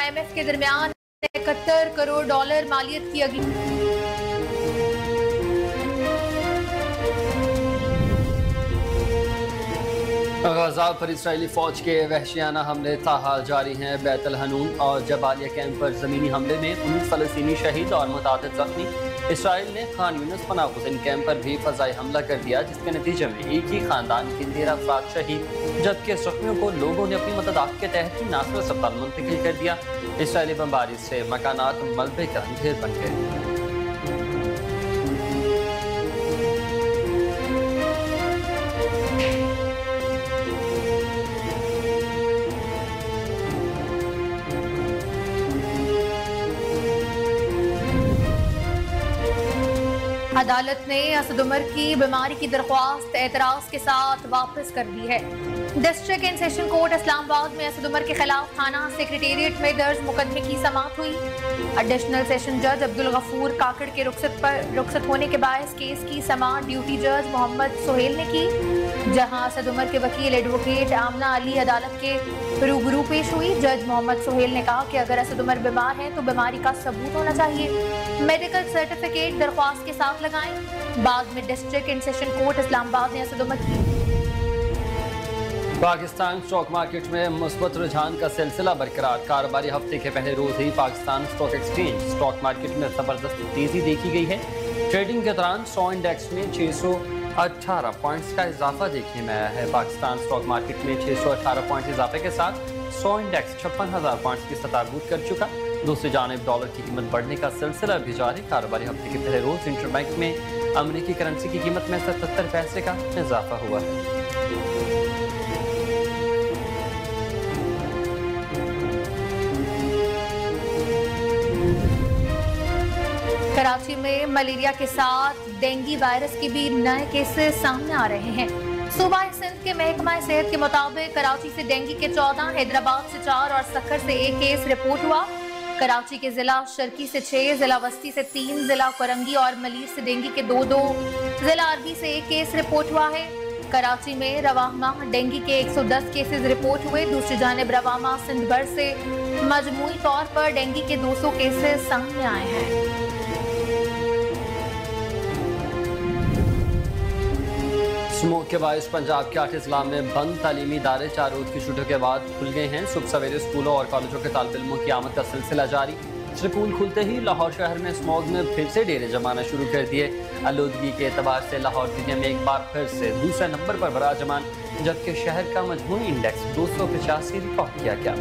IMF के दरमियान 71 crore dollar मालियत की अगली गजा पर इसराइली फौज के वहशियाना हमले ताहाल जारी हैं। बैतल हनून और जबालिया कैंप पर ज़मीनी हमले में 19 फ़लस्तीनी शहीद और मुतादिद ज़ख्मी। इसराइल ने खान यूनिस पनाह गुज़ीन कैंप पर भी फ़ज़ाई हमला कर दिया, जिसके नतीजे में एक ही खानदान के 13 अफराद शहीद, जबकि ज़ख्मियों को लोगों ने अपनी मदद के तहत ही नासिर अस्पताल मुंतकिल कर दिया। इसराइली बमबारी से मकानात मलबे का ढेर बन गए। अदालत ने असद उमर की बीमारी की दरख्वास्त एतराज़ के साथ वापस कर दी है। District and session court Islamabad में असद उमर के खिलाफ थाना सेक्रेटेरिएट में दर्ज मुकदमे की समाअत हुई। एडिशनल सेशन जज अब्दुल गफूर काकड़ के रुखसत होने के बायस केस की समाअत ड्यूटी जज मोहम्मद सोहेल ने की, जहां असद उमर के वकील एडवोकेट आमना अली अदालत के रूबरू पेश हुई। जज मोहम्मद सोहेल ने कहा कि अगर असद उमर बीमार है तो बीमारी का सबूत होना चाहिए, मेडिकल सर्टिफिकेट दरख्वास्त के साथ लगाएं। बाद में district and session court Islamabad ने असद उमर की पाकिस्तान स्टॉक मार्केट में मुस्बत रुझान का सिलसिला बरकरार। कारोबारी हफ्ते के पहले रोज ही Pakistan stock exchange stock market में जबरदस्त तेजी देखी गई है। ट्रेडिंग के दौरान 100 इंडेक्स में 618 पॉइंट्स का इजाफा देखने में आया है। पाकिस्तान स्टॉक मार्केट में 618 पॉइंट इजाफे के साथ 100 इंडेक्स 56,000 पॉइंट्स की सतह अबूर कर चुका। दूसरी जानिब डॉलर की कीमत बढ़ने का सिलसिला भी जारी। कारोबारी हफ्ते के पहले रोज इंटरबैंक में अमरीकी करेंसी की कीमत में 77 पैसे का इजाफा हुआ है। कराची में मलेरिया के साथ डेंगू वायरस के भी नए केसेस सामने आ रहे हैं। सूबाई सिंध के महकमा सेहत के मुताबिक कराची से डेंगू के 14, हैदराबाद से 4 और सखर से 1 केस रिपोर्ट हुआ। कराची के जिला शर्की से 6, जिला वस्ती से 3, जिला कोरंगी और मलीर से डेंगू के 2, जिला अरबी से 1 केस रिपोर्ट हुआ है। कराची में रवामा डेंगू के 110 केसेस रिपोर्ट हुए। दूसरी जानिब रवामा सिंध भर से मजमूई तौर पर डेंगू के 200 केसेस सामने आए हैं। स्मोक के बायस पंजाब के 8 अजला में बंद तालीमी इदारे 4 रोज की छुट्टियों के बाद खुल गए हैं। सुबह सवेरे स्कूलों और कॉलेजों के तालिब इल्मों की आमद का सिलसिला जारी। स्कूल खुलते ही लाहौर शहर में स्मॉग ने फिर से डेरे जमाना शुरू कर दिए। आलूदगी के एतबार से लाहौर दुनिया में एक बार फिर से दूसरे नंबर पर बराजमान, जबकि शहर का मजमूई इंडेक्स 285 रिकॉर्ड किया गया।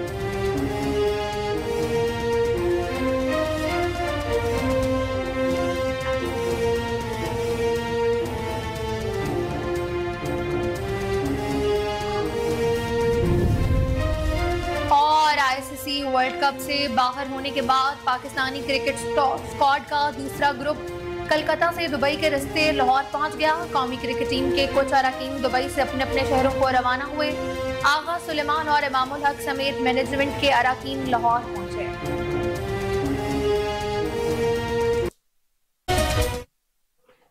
वर्ल्ड कप से बाहर होने के बाद पाकिस्तानी क्रिकेट स्क्वाड का दूसरा ग्रुप कलकत्ता से दुबई के रास्ते लाहौर पहुंच गया। कौमी क्रिकेट टीम के कुछ अरकान दुबई से अपने अपने शहरों को रवाना हुए। आगा सुलेमान और इमामुल हक समेत मैनेजमेंट के अरकान लाहौर पहुंचे।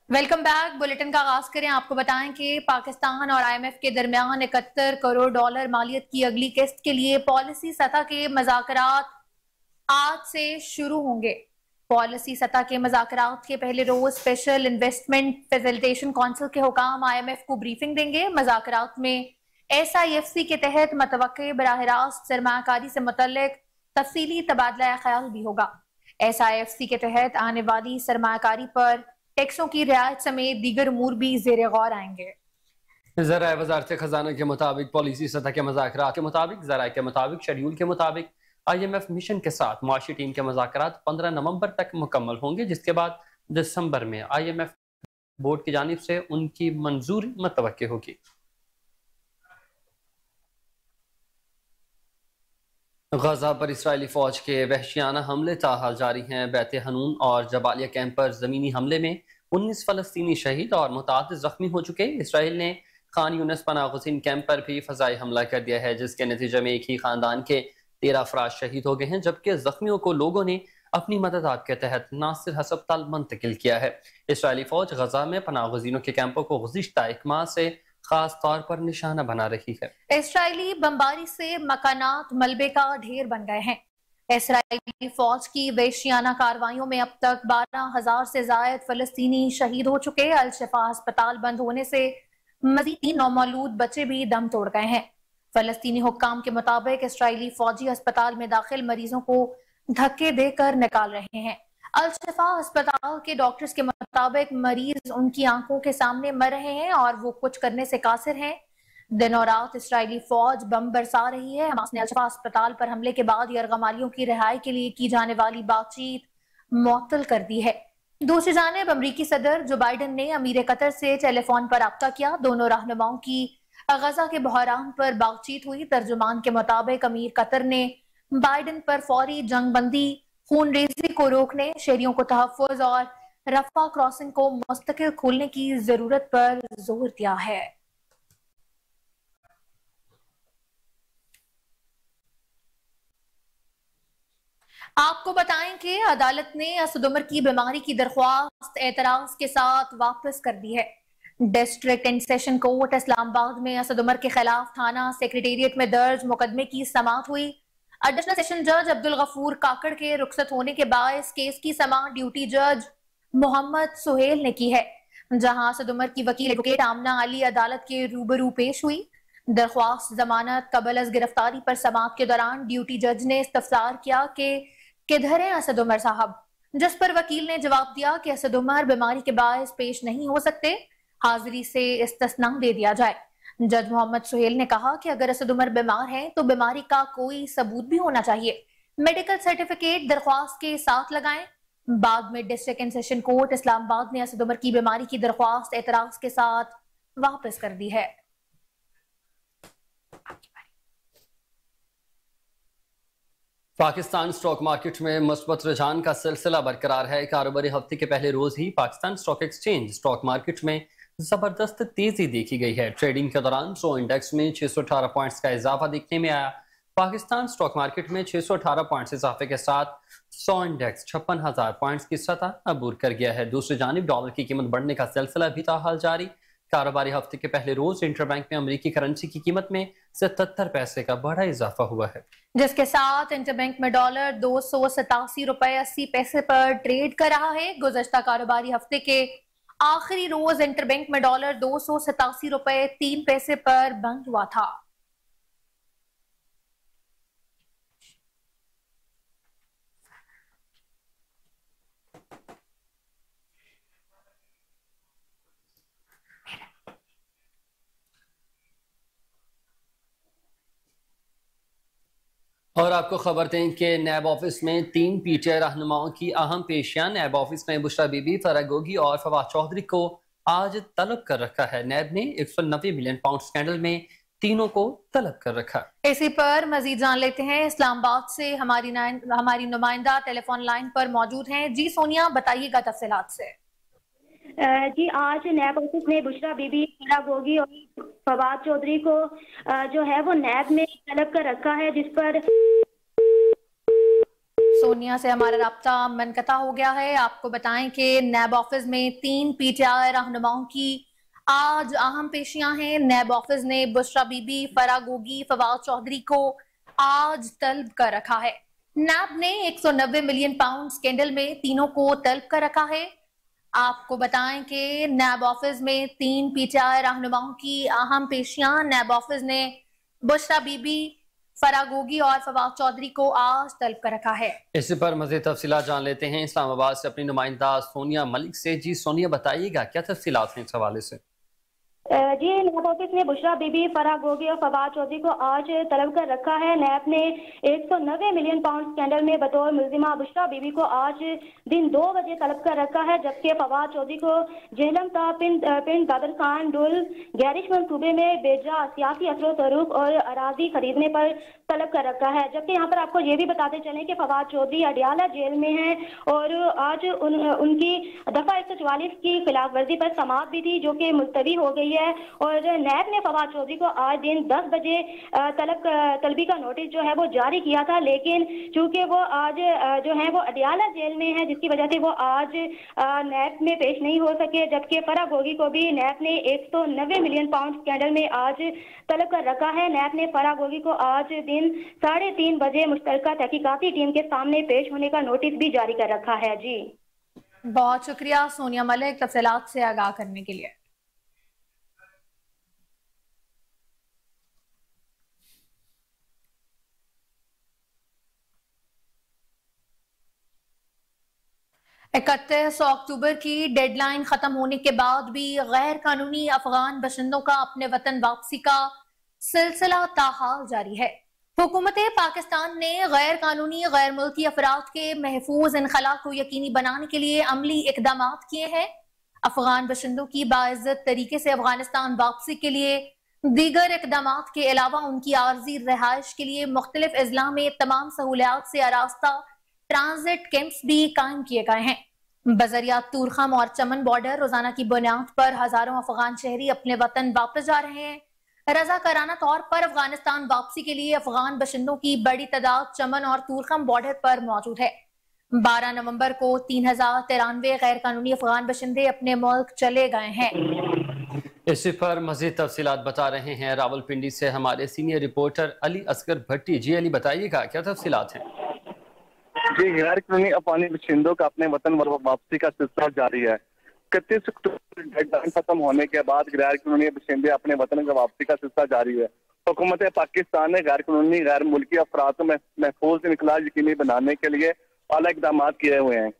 Welcome back. बुलेटिन का आगाज करें। आपको बताएं कि पाकिस्तान और IMF के दरमियान 71 करोड़ डॉलर मालियत की अगली किस्त के लिए पॉलिसी सतह के मज़ाकरात आज से शुरू होंगे। पॉलिसी सतह के मज़ाकरात के पहले रोज स्पेशल इन्वेस्टमेंट फैसिलिटेशन काउंसिल के हुकाम IMF को ब्रीफिंग देंगे। मज़ाकरात में SIFC के तहत मतवक्के बराह रास्त सरमायाकारी से मुतल्लिक तफसीली तबादला ख्याल भी होगा। SIFC के तहत आने वाली सरमायाकारी पर टैक्सों की रियायत समेत दीगर उमूर भी ज़ेरे गौर आएंगे। ज़राए वज़ारत खजाना के मुताबिक पॉलिसी सतह के मज़ाकरात के मुताबिक ज़राए के मुताबिक शेड्यूल के मुताबिक IMF मिशन के साथ मुआशी टीम के मज़ाकरात 15 नवंबर तक मुकम्मल होंगे, जिसके बाद दिसंबर में IMF बोर्ड की जानिब से उनकी मंजूरी मुतवक्के होगी। गजा पर इसराइली फौज के वहशियाना हमले ताहाल जारी हैं। बैत हनून और जबालिया कैंप पर जमीनी हमले में 19 फ़लस्तीनी शहीद और मुतादिद जख्मी हो चुके। इसराइल ने खान यूनिस पनाह गुज़ीन कैंप पर भी फ़ज़ाई हमला कर दिया है, जिसके नतीजे में एक ही खानदान के 13 अफराद शहीद हो गए हैं, जबकि जख्मियों को लोगों ने अपनी मदद के तहत नासिर अस्पताल मुंतकिल किया है। इसराइली फौज गजा में पनाह गुज़ीनों के कैंपों को गुज़िश्ता एक माह से खास तौर पर निशाना बना रही है। इसराइली बमबारी से मकानात मलबे का ढेर बन गए हैं। اسرائیلی فوج کی وحشیانہ کارروائیوں میں اب تک 12,000 سے زائد فلسطینی شہید ہو چکے۔ الشفا ہسپتال بند ہونے سے مزید 3 نومولود بچے بھی دم توڑ گئے ہیں۔ فلسطینی حکام کے مطابق اسرائیلی فوجی ہسپتال میں داخل مریضوں کو دھکے دے کر نکال رہے ہیں۔ الشفا ہسپتال کے ڈاکٹرز کے مطابق مریض ان کی آنکھوں کے سامنے مر رہے ہیں اور وہ کچھ کرنے سے قاصر ہیں۔ دن اور رات اسرائیلی فوج بم برسا رہی ہے۔ حماس نے الشفا ہسپتال پر حملے کے بعد یرغمالیوں کی رہائی کے لیے کی جانے والی بات چیت معطل کر دی ہے۔ دوسری جانب امریکی صدر جو بائیڈن نے امیر قطر سے ٹیلی فون پر رابطہ کیا۔ دونوں رہنماؤں کی غزہ کے بحران پر بات چیت ہوئی۔ ترجمان کے مطابق امیر قطر نے بائیڈن پر فوری جنگ بندی، خون ریزی کو روکنے، شہریوں کو تحفظ اور رفح کراسنگ کو مستقل کھولنے کی ضرورت پر زور دیا ہے۔ آپ کو بتائیں کہ عدالت نے اسد عمر کی بیماری کی درخواست اعتراض کے ساتھ واپس کر دی ہے۔ ڈسٹرکٹ اینڈ سیشن کورٹ اسلام آباد میں اسد عمر کے خلاف تھانہ سیکریٹریٹ میں درج مقدمے کی سماعت ہوئی۔ ایڈیشنل سیشن جج عبدالغفور کاکڑ کے رخصت ہونے کے باعث کیس کی سماعت ڈیوٹی جج محمد سہیل نے کی ہے، جہاں اسد عمر کی وکیل ایڈوکیٹ آمنہ علی عدالت کے روبرو پیش ہوئی۔ درخواست ضمانت قبل از گرفتاری پر سماعت کے دوران ڈیوٹی جج نے استفسار کیا کہ کدھر ہیں اسد عمر صاحب، جس پر وکیل نے جواب دیا کہ اسد عمر بیماری کے باعث پیش نہیں ہو سکتے، حاضری سے استثناء دے دیا جائے۔ جج محمد سہیل نے کہا کہ اگر اسد عمر بیمار ہیں تو بیماری کا کوئی ثبوت بھی ہونا چاہیے، میڈیکل سرٹیفکیٹ درخواست کے ساتھ لگائیں۔ بعد میں ڈسٹرکٹ اینڈ سیشن کورٹ اسلام آباد نے اسد عمر کی بیماری کی درخواست اعتراض کے ساتھ واپس کر دی ہے۔ پاکستان سٹاک مارکیٹ میں مثبت رجحان کا سلسلہ برقرار ہے۔ کاروباری ہفتے کے پہلے روز ہی Pakistan stock exchange stock market میں زبردست تیزی دیکھی گئی ہے۔ ٹریڈنگ کے دوران سو انڈیکس میں 618 پوائنٹس کا اضافہ دیکھنے میں آیا۔ پاکستان سٹاک مارکیٹ میں 618 پوائنٹس اضافے کے ساتھ 100 انڈیکس 56,000 پوائنٹس کی سطح عبور کر گیا ہے۔ دوسری جانب ڈالر کی قیمت بڑھنے کا سلسلہ بھی تاحال جاری۔ کاروباری ہفتے کے پہلے روز انٹر بینک میں امریکی کرنسی کی قیمت میں 77 پیسے کا بڑا اضافہ ہوا ہے، جس کے ساتھ انٹر بینک میں ڈالر 287 روپے 80 پیسے پر ٹریڈ کر رہا ہے۔ گزشتہ کاروباری ہفتے کے آخری روز انٹر بینک میں ڈالر 287 روپے 3 پیسے پر بند ہوا تھا۔ اور آپ کو خبر دیں کہ نیب آفس میں 3 پی ٹی آئی رہنماؤں کی اہم پیشیاں۔ نیب آفس نے بشرا بی بی، فرح گوگی اور فواد چودھری کو آج طلب کر رکھا ہے۔ نیب نے 190 ملین پاؤنڈ سکینڈل میں تینوں کو طلب کر رکھا۔ اسی پر مزید جان لیتے ہیں، اسلام آباد سے ہماری نمائندہ ٹیلی فون لائن پر موجود ہیں۔ جی سونیا، بتائیے گا تفصیلات سے۔ جی، آج نیب آفس نے بشرا بی بی، فرح گوگی اور فواد چودھری کو جو ہے وہ نیب میں طلب کر رکھا ہے، جس پر سونیا سے ہمارا رابطہ منقطع ہو گیا ہے۔ آپ کو بتائیں کہ نیب آفس میں 3 پی ٹی آئی رہنماؤں کی آج اہم پیشیاں ہیں۔ نیب آفس نے بشرا بی بی، فرح گوگی، فواد چودھری کو آج طلب کر رکھا ہے۔ نیب نے 190 ملین پاؤنڈ سکینڈل میں تینوں کو طلب کر رکھا ہے۔ آپ کو بتائیں کہ نیب آفس میں 3 پی ٹی آئی رہنماؤں کی اہم پیشیاں۔ نیب آفس نے بشرا بی بی، فرح گوگی اور فواد چودھری کو آج طلب کر رکھا ہے۔ اس پر مزید تفصیلات جان لیتے ہیں اسلام آباد سے اپنی نمائندہ سونیا ملک سے۔ جی سونیا، بتائیے گا کیا تفصیلات ہیں اس حوالے سے؟ جی، نیب آفس نے بشرا بی بی، فرح گوگی اور فواد چودھری کو آج طلب کر رکھا ہے۔ نیب نے 190 ملین پاؤنڈ سکینڈل میں بطور ملزمہ بشرا بی بی کو آج دن 2 بجے طلب کر رکھا ہے، جبکہ فواد چودھری کو جہلم کا پنڈ قادر خان ڈول گیرش منصوبے میں بیجا سیاسی اثر و رسوخ اور اراضی خریدنے پر طلب کر رکھا ہے۔ جبکہ یہاں پر آپ کو یہ بھی بتاتے چلیں کہ فواد چودھری اڈیالہ جیل میں ہیں اور آج ان کی دفعہ 144 کی خلاف ورزی پر سماعت بھی تھی، جو کہ ملتوی ہو گئی ہے۔ है और नैब ने फवाद चौधरी को आज दिन 10 बजे तलबी का नोटिस जो है वो जारी किया था, लेकिन चूंकि वो आज जो है वो अडियाला जेल में है, जिसकी वजह से वो आज नैब में पेश नहीं हो सके। जबकि फराह गोगी को भी नैब ने 190 मिलियन पाउंड स्कैंडल में आज तलब कर रखा है। नैब ने फराह गोगी को आज दिन 3:30 बजे मुश्तरका तहकीकाती टीम के सामने पेश होने का नोटिस भी जारी कर रखा है। जी बहुत शुक्रिया सोनिया मलिक तफसीलात से आगाह करने के लिए। इकतीस अक्टूबर की डेडलाइन खत्म होने के बाद भी गैर कानूनी अफगान बशिंदों का अपने वतन वापसी का सिलसिला ताहाल जारी है। हुकूमत पाकिस्तान ने गैर कानूनी गैर मुल्की अफराद के महफूज इनखला को यकीनी बनाने के लिए अमली इकदाम किए हैं। अफगान बशिंदों की बाइज्जत तरीके से अफगानिस्तान वापसी के लिए दीगर इकदाम के अलावा उनकी आर्जी रिहाइश के लिए मुख्तलिफ अजला में तमाम सहूलियात से आरास्ता ट्रांजिट कैंप्स भी कायम किए गए हैं। बजरिया तूरखम और चमन बॉर्डर रोजाना की बुनियाद पर हजारों अफगान शहरी अपने वतन वापस जा रहे हैं। रजाकाराना तौर पर अफगानिस्तान वापसी के लिए अफगान बशिंदों की बड़ी तादाद चमन और तूरखम बॉर्डर पर मौजूद है। 12 नवंबर को 3093 गैर कानूनी अफगान बशिंदे अपने मुल्क चले गए हैं। इसी पर मजीद तफसीलात बता रहे हैं रावलपिंडी से हमारे सीनियर रिपोर्टर अली असगर भट्टी। जी अली, बताइएगा क्या तफसीलात हैं? जी, गैर कानूनी अफगानी बशिंदों का अपने वतन वापसी का सिलसिला जारी है। 31 अक्टूबर डेडलाइन खत्म होने के बाद गैर कानूनी बशिंदे अपने वतन की वापसी का सिलसिला जारी है। हुकूमत पाकिस्तान ने गैर कानूनी गैर मुल्की अफराद में महफूज इनकलाब यकीनी बनाने के लिए आला इकदाम किए हुए हैं।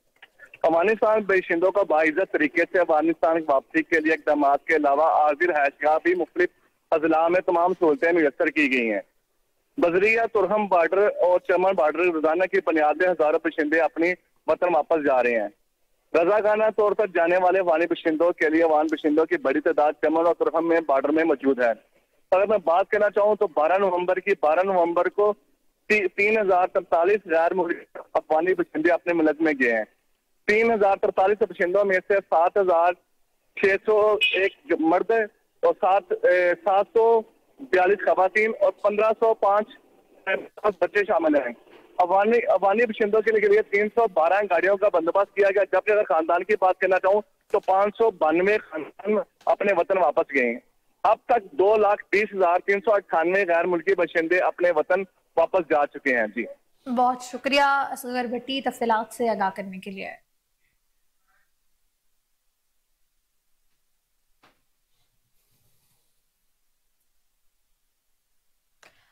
अफगानिस्तान बशिंदों को बाइज्जत तरीके से अफगानिस्तान की वापसी के लिए इकदाम के अलावा आर्जी रहायशगाह भी मुख्तलिफ अजला में तमाम सहूलतें मुयस्सर की गई हैं। बजरिया तुरहम बॉर्डर और चमन बॉर्डर रोजाना की बुनियाद में हजारों बशिंदे अपनी वतन वापस जा रहे हैं। रजाकाना तौर पर जाने वाले अफगानी बशिंदों के लिए अफगान बशिंदों की बड़ी तादाद चमन और तुरहम में बॉर्डर में मौजूद है। अगर मैं बात करना चाहूँ तो 12 नवंबर को 3043 गैर मुल्की अफगानी बशिंदे अपने मुल्क में गए हैं। 3043 बशिंदों में से 7601 मर्द और 742 खवातीन और 1505 बच्चे शामिल हैं। अफगानी बशिंदों के लिए 312 गाड़ियों का बंदोबस्त किया गया, जबकि अगर खानदान की बात करना चाहूँ तो 592 खानदान अपने वतन वापस गए हैं। अब तक 2,20,398 गैर मुल्की बशिंदे अपने वतन वापस जा चुके हैं। जी बहुत शुक्रिया असगर भट्टी तफसीलात से आगाह करने के लिए।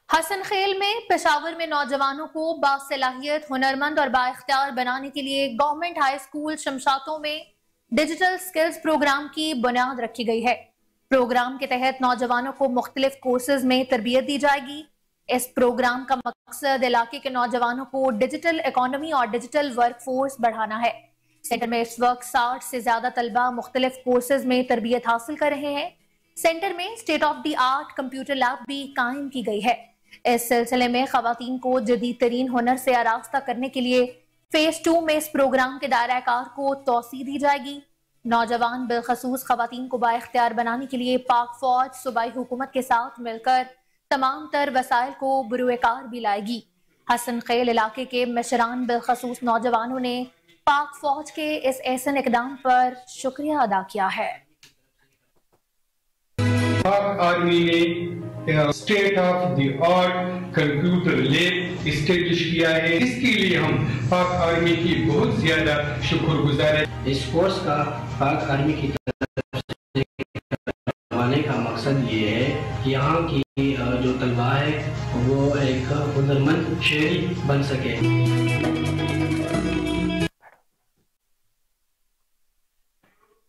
हसन खेल में पेशावर में नौजवानों को बासलाहियत, हुनरमंद और बाइख्तियार बनाने के लिए गवर्नमेंट हाई स्कूल शमशातों में डिजिटल स्किल्स प्रोग्राम की बुनियाद रखी गई है। प्रोग्राम के तहत नौजवानों को मुख्तलिफ कोर्सेज में तरबियत दी जाएगी। इस प्रोग्राम का मकसद इलाके के नौजवानों को डिजिटल इकोनॉमी और डिजिटल वर्क फोर्स बढ़ाना है। सेंटर में इस वक्त 60 से ज्यादा तलबा मुख्तलिफ कोर्सेज में तरबियत हासिल कर रहे हैं। सेंटर में state of the art computer lab भी कायम की गई है। इस सिलसिले में खवातीन को जदीद तरीन हुनर से आरास्ता करने के लिए फेज 2 में इस प्रोग्राम के दायरा कार को तोसी दी जाएगी। नौजवान बिलखसूस खवातीन को बाइख्तियार बनाने के लिए पाक फौज सूबाई हुकूमत के साथ मिलकर तमाम तर वसाइल को बुरुएकार भी लाएगी। हसन खेल इलाके के मिशरान बिलखसूस नौजवानों ने पाक फौज के इस ऐसन इकदाम पर शुक्रिया अदा किया है। पाक आर्मी ने state of the art computer lab establish किया है। इसके लिए हम पाक आर्मी की बहुत ज्यादा शुक्रगुजार है। इस कोर्स का पाक आर्मी की तरफ से करवाने का मकसद ये है कि यहाँ की जो तलबा है वो एक हुनरमंद शहरी बन सके।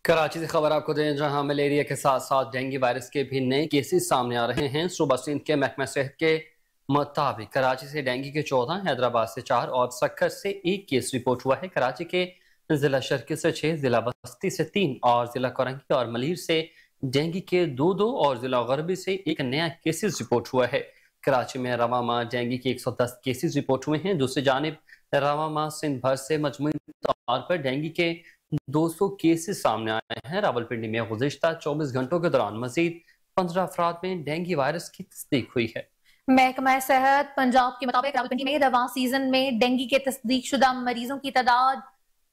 कराची से खबर आपको दें, जहां मलेरिया के साथ साथ डेंगू वायरस के भी नए केसेस सामने आ रहे हैं। सूबा सिंध के महकमा सेहत के मुताबिक कराची से डेंगू के 14, हैदराबाद से 4 और सक्खर से 1 केस रिपोर्ट हुआ है। कराची के जिला शर्की से 6, जिला बस्ती से 3 और जिला कोरंगी और मलीर से डेंगू के 2 और जिला गरबी से 1 नया केसेस रिपोर्ट हुआ है। कराची में रवा माह डेंगू के 110 केसेस रिपोर्ट हुए हैं। दूसरी जानिब रवा माह सिंध भर से मजमूई तौर पर डेंगू के 200 केसेस सामने आए हैं। रावलपिंडी में गुज़िश्ता 24 घंटों के दौरान मजीद 15 अफराद में डेंगू वायरस की तस्दीक हुई है। महकमा सेहत पंजाब के मुताबिक रावलपिंडी में रवां सीजन में डेंगू के तस्दीक शुदा मरीजों की तादाद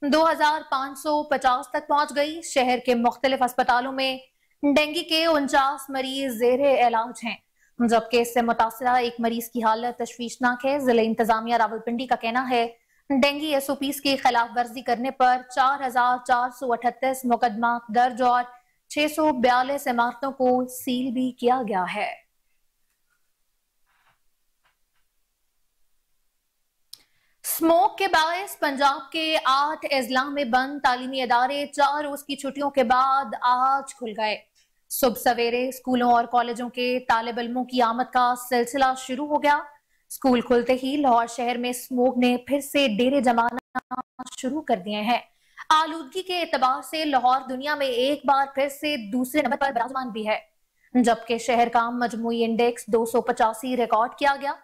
2550 तक पहुंच गई। शहर के मुख्तलिफ अस्पतालों में डेंगू के 49 मरीज ज़ेरे इलाज हैं, जबकि इससे मुतासरा एक मरीज की हालत तशवीशनाक है। जिला इंतजामिया रावलपिंडी का कहना है डेंगू SOPs की खिलाफ वर्जी करने पर 4438 मुकदमा दर्ज और 642 इमारतों को सील भी किया गया है। स्मोक के बायस पंजाब के 8 अजला में बंद तालीमी इदारे 4 रोज की छुट्टियों के बाद आज खुल गए। सुबह सवेरे स्कूलों और कॉलेजों के तालिब इल्मों की आमद का सिलसिला शुरू हो गया। स्कूल खुलते ही लाहौर शहर में स्मोक ने फिर से डेरे जमाना शुरू कर दिए हैं। आलूदगी के एतबार से लाहौर दुनिया में एक बार फिर से दूसरे नंबर पर विराजमान भी है, जबकि शहर का मजमूई इंडेक्स 285 रिकॉर्ड किया गया।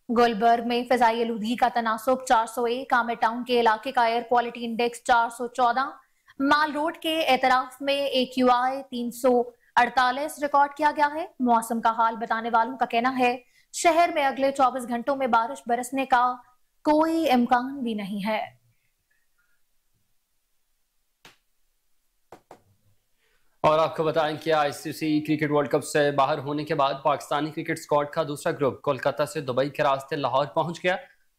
गुलबर्ग में फिजाई आलूदगी का तनासुब 401, आमिर टाउन के इलाके का एयर क्वालिटी इंडेक्स 414, माल रोड के एतराफ में AQI 348 रिकॉर्ड किया गया है। मौसम का हाल बताने वालों का कहना है शहर में अगले 24 घंटों में बारिश बरसने का कोई इम्कान भी नहीं है। और आपको बताएं कि ICC क्रिकेट वर्ल्ड कप से बाहर होने के बाद पाकिस्तानी क्रिकेट स्क्वाड का दूसरा ग्रुप कोलकाता से दुबई के रास्ते लाहौर पहुंच गया।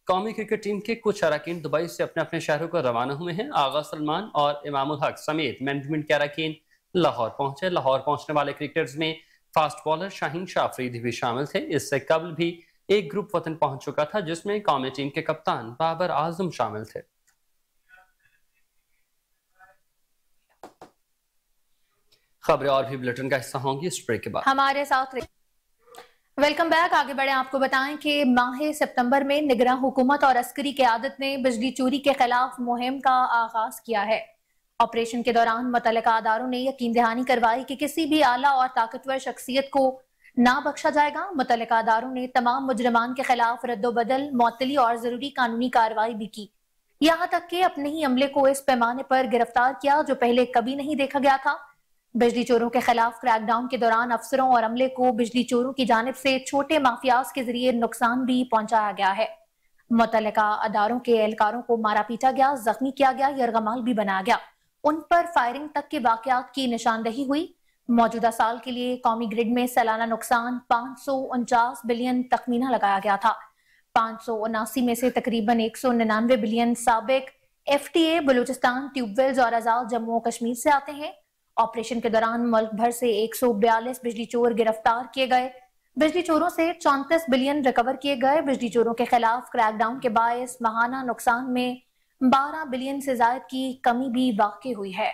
कौमी क्रिकेट टीम के कुछ अरकान दुबई से अपने अपने शहरों को रवाना हुए हैं। आगा सलमान और इमामुल हक समेत मैनेजमेंट के अरकान लाहौर पहुंचे। लाहौर पहुंचने वाले क्रिकेटर्स में फास्ट बॉलर शाहीन शाह अफरीदी भी शामिल थे। इससे कबल भी एक ग्रुप वतन पहुंच चुका था, जिसमें कौमी टीम के कप्तान बाबर आजम शामिल थे। खबरें और भी बुलेटिन का हिस्सा होंगी इस ब्रेक के बाद। हमारे साथ वेलकम बैक। आगे बढ़े, आपको बताएं कि माह सितंबर में निगरान हुकूमत और अस्करी क़यादत ने बिजली चोरी के खिलाफ मुहिम का आगाज किया है। ऑपरेशन के दौरान मुतल्लिका अदारों ने यकीन दहानी करवाई कि किसी भी आला और ताकतवर शख्सियत को ना बख्शा जाएगा। मुतल्लिका अदारों ने तमाम मुजरिमान के खिलाफ रद्दोबदल, मुअत्तली और जरूरी कानूनी कार्रवाई भी की। यहाँ तक कि अपने ही अमले को इस पैमाने पर गिरफ्तार किया जो पहले कभी नहीं देखा गया था। बिजली चोरों के खिलाफ क्रैकडाउन के दौरान अफसरों और अमले को बिजली चोरों की जानिब से छोटे माफियाज के जरिए नुकसान भी पहुंचाया गया है। मुतल्लिका अदारों के एहलकारों को मारा पीटा गया, जख्मी किया गया, यरगमाल भी बनाया गया। उन पर फायरिंग तक के वाकयात की निशानदही हुई। मौजूदा साल के लिए कौमी ग्रिड में सालाना नुकसान 549 बिलियन तखमीना लगाया गया था। 579 में से तकरीबन 199 बिलियन साबिक FTA बलूचिस्तान, ट्यूबवेल्स और आजाद जम्मू कश्मीर से आते हैं। ऑपरेशन के दौरान मुल्क भर से 142 बिजली चोर गिरफ्तार किए गए। बिजली चोरों से 34 बिलियन रिकवर किए गए। बिजली चोरों के खिलाफ क्रैकडाउन के बायस माहाना नुकसान में 12 बिलियन से ज्यादा की कमी भी वाक़ई हुई है।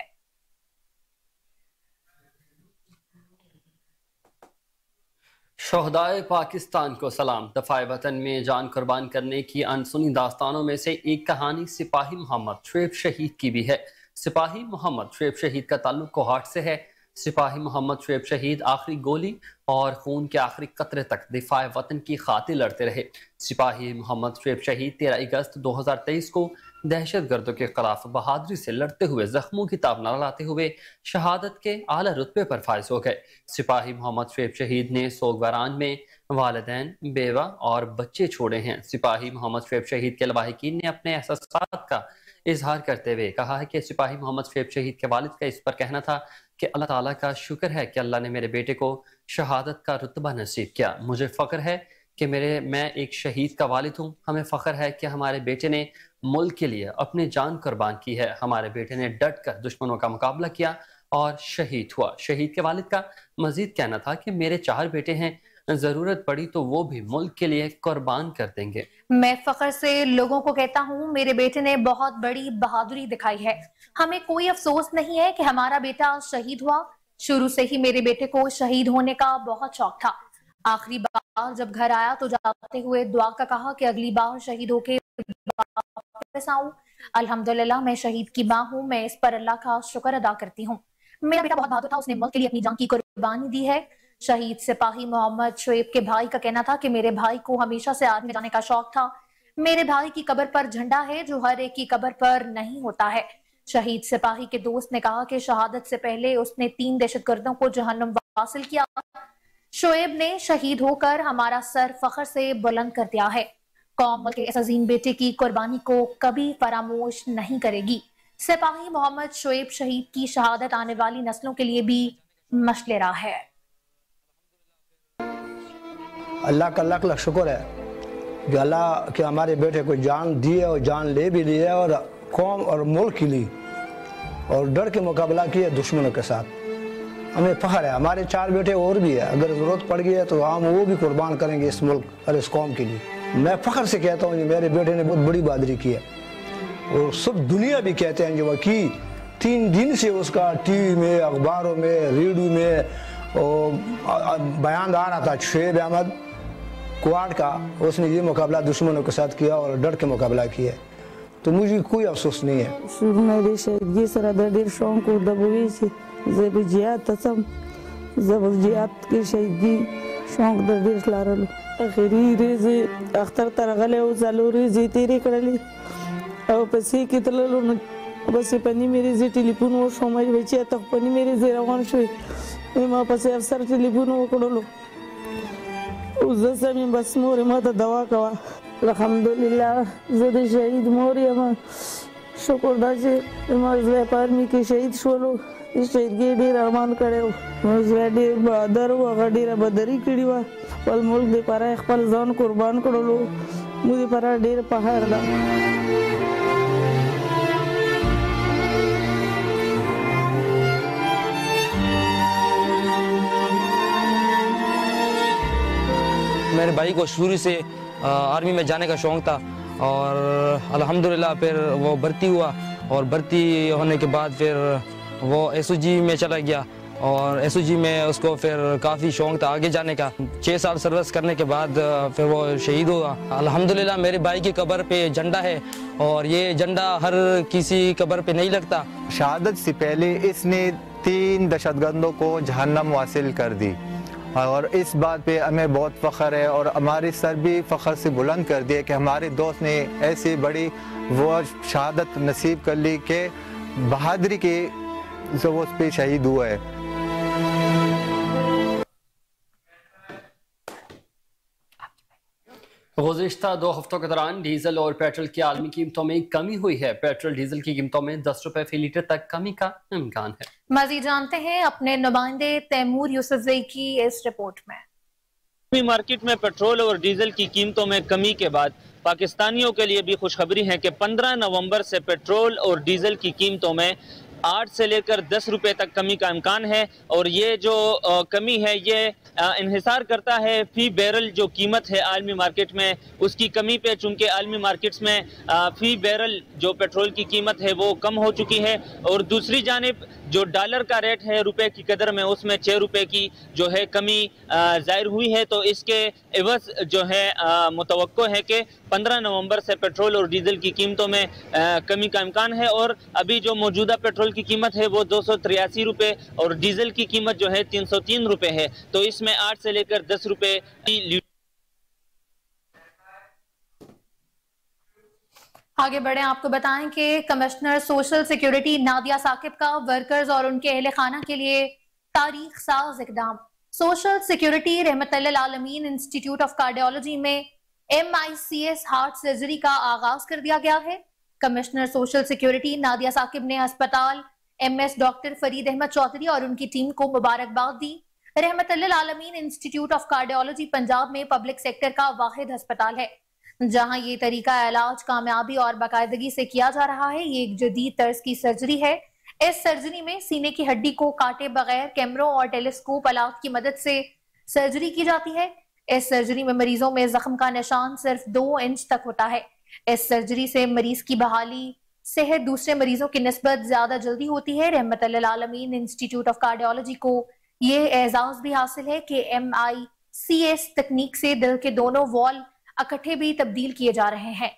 शोहदाए पाकिस्तान को सलाम। दफाए वतन में जान कुर्बान करने की अनसुनी दास्तानों में से एक कहानी सिपाही मोहम्मद शुएब शहीद की भी है। सिपाही मोहम्मद शुएब शहीद का ताल्लुक कोहाट से है। सिपाही मोहम्मद शुएब शहीद आखिरी गोली और खून के आखिरी कतरे तक दिफाए वतन की खातिर लड़ते रहे। सिपाही मोहम्मद शुएब शहीद 13 अगस्त 2023 को दहशत गर्दों के खिलाफ बहादुरी से लड़ते हुए जख्मों की ताब न लाते हुए शहादत के आला रुतबे पर फाइज हो गए। सिपाही मोहम्मद शुएब शहीद ने सोगवारान में वालिदैन, बेवा और बच्चे छोड़े हैं। सिपाही मोहम्मद शुएब शहीद के लवाहिकीन ने अपने एहसासात का इजहार करते हुए कहा है कि सिपाही मोहम्मद शुएब शहीद के वालिद का इस पर कहना था कि अल्लाह ताला का शुक्र है कि अल्लाह ने मेरे बेटे को शहादत का रुतबा नसीब किया। मुझे फ़ख्र है कि मैं एक शहीद का वालिद हूँ। हमें फ़ख्र है कि हमारे बेटे ने मुल्क के लिए अपनी जान कुर्बान की है। हमारे बेटे ने डट कर दुश्मनों का मुकाबला किया और शहीद हुआ। शहीद के वालिद का मजीद कहना था कि मेरे 4 बेटे हैं, जरूरत पड़ी तो वो भी मुल्क के लिए कुर्बान कर देंगे। मैं फख्र से लोगों को कहता हूँ मेरे बेटे ने बहुत बड़ी बहादुरी दिखाई है। हमें कोई अफसोस नहीं है कि हमारा बेटा शहीद हुआ। शुरू से ही मेरे बेटे को शहीद होने का बहुत शौक था। आखिरी बार जब घर आया तो जाते हुए दुआ का कहा कि अगली बार शहीद होके वापस आऊं। अल्हम्दुलिल्लाह मैं शहीद की माँ हूँ। मैं इस पर अल्लाह का शुक्र अदा करती हूँ। मेरा बेटा बहुत बहादुर था, उसने मुल्क के लिए अपनी जान की कुर्बानी दी है। शहीद सिपाही मोहम्मद शुएब के भाई का कहना था कि मेरे भाई को हमेशा से आर्मी जाने का शौक था। मेरे भाई की कब्र पर झंडा है जो हर एक की कब्र पर नहीं होता है। शहीद सिपाही के दोस्त ने कहा कि शहादत से पहले उसने 3 दहशतगर्दों को जहन्नुम वासिल किया। शोएब ने शहीद होकर हमारा सर फख्र से बुलंद कर दिया है। कौम के इस अजीम बेटे की कुर्बानी को कभी फरामोश नहीं करेगी। सिपाही मोहम्मद शोएब शहीद की शहादत आने वाली नस्लों के लिए भी मशले राह है। अल्लाह का लाख लाख शुक्र है कि अल्लाह के हमारे बेटे को जान दी है और जान ले भी ली है और कौम और मुल्क के लिए और डर के मुकाबला किया दुश्मनों के साथ। हमें फख्र है, हमारे 4 बेटे और भी है, अगर ज़रूरत पड़ गई है तो हम वो भी कुर्बान करेंगे इस मुल्क और इस कौम के लिए। मैं फख्र से कहता हूँ कि मेरे बेटे ने बहुत बड़ी बहादुरी की है और सब दुनिया भी कहते हैं जो वो की 3 दिन से उसका टीवी में, अखबारों में, रेडियो में और बयान आ रहा था शोएब अहमद क्वाड का, उसने ये मुकाबला दुश्मनों के साथ किया और डर के मुकाबला किया, तो मुझे कोई अफसोस नहीं है। मेरी शहीदगी सर ढेर शौक दबोई से जब जियाद तसम जब जियाद की शहीदगी शौक ढेर लारल आखिरी रेज़े अख्तर तरगले ओ जलोरी जी तेरी करली और पसी की तललो बस पनी मेरी जे टेलीफोन वो समय बचे तक पनी मेरी जे रवान शुई मैं पसे अफसर टेलीफोन वो कड़लो उस समय बस मोरे मत दवा कवा अल्हम्दुलिल्लाह ज़द शहीद मोरी अमा शुक्र दाजे मज़ले पारमी के शहीद शोलो इस शहीद के ढेर अरमान करे हो मज़ले ढेर बहादुर हो अगर ढेर बदरी किड़ी हुआ पल मुल्क दे पारा इख्पल जान कुर्बान करो लो मुझे पारा ढेर पहाड़ दा मेरे भाई को शुरू से आर्मी में जाने का शौक़ था और अल्हम्दुलिल्लाह फिर वो भर्ती हुआ और भर्ती होने के बाद फिर वो एसओजी में चला गया और एसओजी में उसको फिर काफ़ी शौक़ था आगे जाने का। 6 साल सर्विस करने के बाद फिर वो शहीद हुआ। अल्हम्दुलिल्लाह मेरे भाई की कब्र पे झंडा है और ये झंडा हर किसी कब्र पे नहीं लगता। शहादत से पहले इसने 3 दहशतगर्दों को जहन्नम वासिल कर दी और इस बात पे हमें बहुत फ़ख्र है और हमारे सर भी फ़ख्र से बुलंद कर दिए कि हमारे दोस्त ने ऐसी बड़ी वो शहादत नसीब कर ली कि बहादुरी के जो उस पे शहीद हुआ है। गुज़िश्ता 2 हफ्तों के दौरान डीजल और पेट्रोल की आलमी कीमतों में कमी हुई है। पेट्रोल डीजल की कीमतों में 10 रुपए फी लीटर तक कमी का इम्कान है। मज़ीद जानते हैं अपने नुमाइंदे तैमूर यूसुफ़ज़ई की इस रिपोर्ट में। मार्केट में पेट्रोल और डीजल की कीमतों में कमी के बाद पाकिस्तानियों के लिए भी खुशखबरी है कि 15 नवंबर से पेट्रोल और डीजल की कीमतों में 8 से लेकर 10 रुपए तक कमी का इम्कान है और ये जो कमी है ये इन्हिसार करता है फी बैरल जो कीमत है आलमी मार्केट में उसकी कमी पे, चूँकि आलमी मार्केट्स में फी बैरल जो पेट्रोल की कीमत है वो कम हो चुकी है और दूसरी जानिब जो डॉलर का रेट है रुपए की कदर में उसमें 6 रुपए की जो है कमी जाहिर हुई है। तो इसके एवज जो है मुतवक्को है कि 15 नवंबर से पेट्रोल और डीजल की कीमतों में कमी का इम्कान है और अभी जो मौजूदा पेट्रोल की कीमत है वो 283 रुपए और डीजल की कीमत जो है 303 रुपए है। तो इसमें 8 से लेकर 10 रुपए की। आगे बढ़े, आपको बताएं कि commissioner social security Nadia Saqib का वर्कर्स और उनके अहले खाना के लिए तारीख साज इकदाम। Social security Rehmatullil Aalameen institute of cardiology में MICS हार्ट सर्जरी का आगाज कर दिया गया है। Commissioner social security Nadia Saqib ने अस्पताल MS डॉक्टर फरीद अहमद चौधरी और उनकी टीम को मुबारकबाद दी। रहमतुल्लिल Aalameen institute of cardiology Punjab में पब्लिक सेक्टर का वाहिद अस्पताल है जहां ये तरीका इलाज कामयाबी और बाकायदगी से किया जा रहा है। ये एक जदीद तर्ज की सर्जरी है। इस सर्जरी में सीने की हड्डी को काटे बगैर कैमरों और टेलीस्कोप आलात की मदद से सर्जरी की जाती है। इस सर्जरी में मरीजों में जख्म का निशान सिर्फ 2 इंच तक होता है। इस सर्जरी से मरीज की बहाली सेहत दूसरे मरीजों की निस्बत ज्यादा जल्दी होती है। रहमतुल्लिल आलमीन इंस्टीट्यूट ऑफ कार्डियोलॉजी को ये एजाज भी हासिल है कि MICS तकनीक से दिल के दोनों वॉल इकट्ठे भी तब्दील किए जा रहे हैं।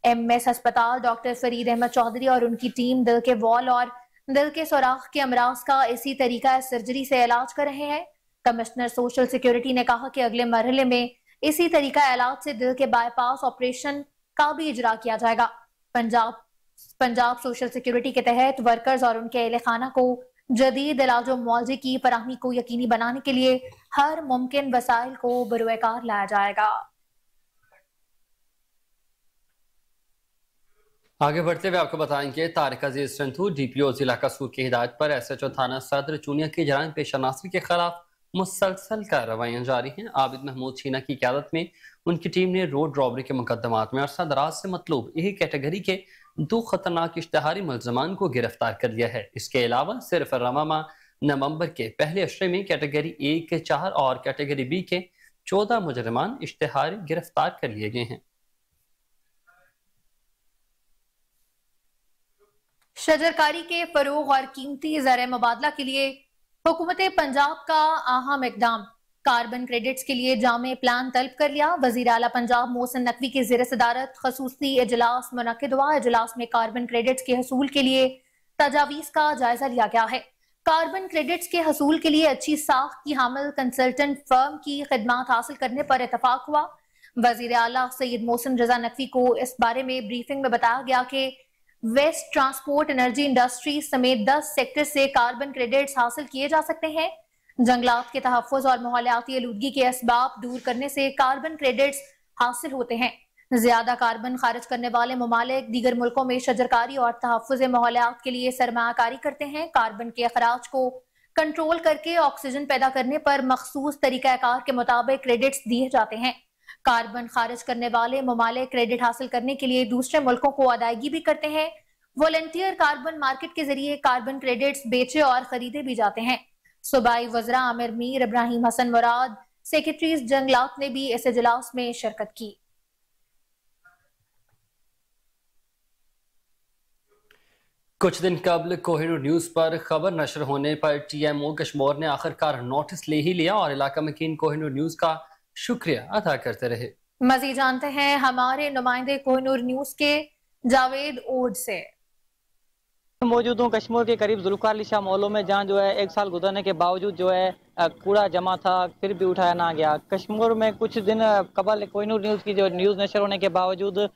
MS अस्पताल डॉक्टर फरीद अहमद चौधरी और उनकी टीम दिल के वॉल और दिल के सुराख के अमराज का इसी तरीका सर्जरी से इलाज कर रहे हैं। कमिश्नर सोशल सिक्योरिटी ने कहा कि अगले मरहले में इसी तरीका इलाज से दिल के बाईपास ऑपरेशन का भी इजरा किया जाएगा। पंजाब पंजाब सोशल सिक्योरिटी के तहत वर्कर्स और उनके अहले खाना को जदीद इलाज और मुआवजे की फराहमी को यकीनी बनाने के लिए हर मुमकिन वसाइल को बरूएकार लाया जाएगा। आगे बढ़ते हुए आपको बताएंगे तारिक अजीज संधू DPO जिला कसूर की हिदायत पर SHO थाना सदर चूनिया की जराइम पेशा नासरी के खिलाफ मुसलसल कार्रवाइयां जारी हैं। आबिद महमूद छीना की क़यादत में उनकी टीम ने रोड रॉबरी के मुकदमात में अरसा दराज से मतलूब यही कैटेगरी के 2 खतरनाक इश्तिहारी मुलजमान को गिरफ्तार कर लिया है। इसके अलावा सिर्फ रवामा नवंबर के पहले अशरे में कैटेगरी A के 4 और कैटेगरी B के 14 मुजरिमान इश्तिहारी गिरफ्तार कर लिए गए हैं। शजरकारी के फरोग और कीमती ज़र मुबादला के लिए हुकूमत पंजाब का अहम इकदाम, कार्बन क्रेडिट्स के लिए जामे प्लान तलब कर लिया। वज़ीर आला पंजाब मोहसिन नकवी की ज़ेर सदारत खसूसी इजलास मुनक्किद हुआ। इजलास में कार्बन क्रेडिट्स के हसूल के लिए तजावीज़ का जायजा लिया गया है। कार्बन क्रेडिट्स के हसूल के लिए अच्छी साख की हामिल कंसल्टेंट फर्म की खिदमात हासिल करने पर इतफाक हुआ। वज़ीर आला सैयद मोहसिन रजा नकवी को इस बारे में ब्रीफिंग में बताया गया कि वेस्ट, ट्रांसपोर्ट, एनर्जी, इंडस्ट्री समेत 10 सेक्टर से कार्बन क्रेडिट्स हासिल किए जा सकते हैं। जंगलात के तहफ़्फ़ुज़ और माहौलियाती आलूदगी के असबाब दूर करने से कार्बन क्रेडिट्स हासिल होते हैं। ज्यादा कार्बन खारिज करने वाले ममालिक दीगर मुल्कों में शजरकारी और तहफ़्फ़ुज़ माहौलियात के लिए सरमायाकारी करते हैं। कार्बन के अखराज को कंट्रोल करके ऑक्सीजन पैदा करने पर मखसूस तरीक़ाकार के मुताबिक क्रेडिट्स दिए जाते हैं। कार्बन खारिज करने वाले ममालिक क्रेडिट हासिल करने के लिए दूसरे मुल्कों को अदायगी भी करते हैं। वॉलंटियर कार्बन मार्केट के जरिए कार्बन क्रेडिट्स बेचे और खरीदे भी जाते हैं। सूबाई वज़रा आमिर मीर, इब्राहिम हसन मुराद, सेक्रेटरीज जंगलात ने भी इस इजलास में शिरकत की। कुछ दिन कबल कोहिनूर न्यूज पर खबर नशर होने पर TMO कश्मीर ने आखिरकार नोटिस ले ही लिया और इलाका मकीन कोहिनूर न्यूज का शुक्रिया अदा करते रहे। मजीद जानते हैं हमारे नुमाइंदे कोहिनूर न्यूज के जावेद ओड से। मौजूद हूँ कश्मीर के करीब जुल्फ़िकार अली शाह मॉलों में, जहाँ जो है 1 साल गुजरने के बावजूद जो है कूड़ा जमा था, फिर भी उठाया ना गया। कश्मीर में कुछ दिन कबल कोहिनूर न्यूज़ की जो न्यूज़ नशर होने के बावजूद